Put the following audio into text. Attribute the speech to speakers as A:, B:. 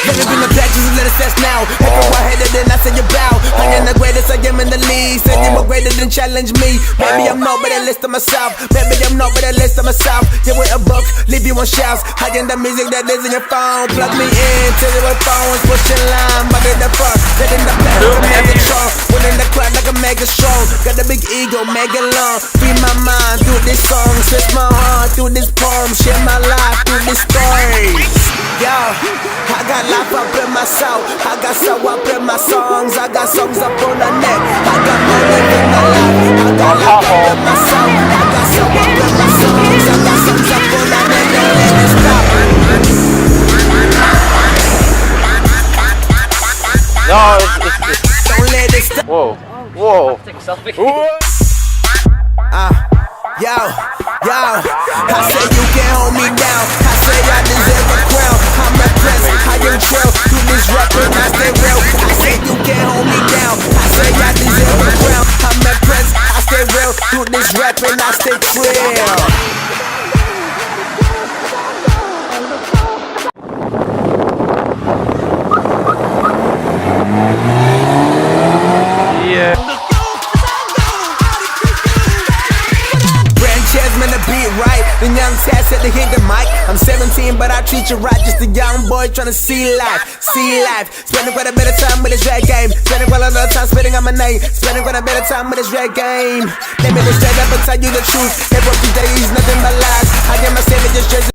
A: Let me bring the back, just let us test now. Everyone headed in, I say you bow. I am the greatest, I am in the league. Said you were greater than challenge me. Maybe I'm not, but I list of myself. Maybe I'm not, but I list of myself. You with a book, leave you on shelves. I am the music that is in your phone. Plug me in, till your phones, pushing line. But in the front, let in the back, with a mega strong. Winning the crowd like a mega strong. Got a big ego, mega long. Free my mind through this song. Switch my heart through this poem. Share my life through this story. Yo, I got life up in my soul. I got soul up in my songs. I got songs up on the neck. I got money in my life. I got life up in my soul. I got soul up in my songs. I got songs up on the neck. Don't let it stop.
B: No, it's
A: Don't let it stop.
B: whoa.
C: Take a selfie.
A: Yo, I say you can't hold me down. I say I deserve a crown. I'm impressed, I am true. Do this rapping, I stay real. I say you can't hold me down. I say I deserve a crown. I'm impressed, I stay real. Do this rapping, I stay real. Man, the beat right. The young Tad said to hit the mic. I'm 17, but I treat you right. Just a young boy trying to see life. See life. Spending quite a bit of time with this rap game. Spending quite a lot of time spitting on my name. Spending quite a bit of time with this rap game. Let me just straight up and tell you the truth. Hip hop today is nothing but lies. I get my savage just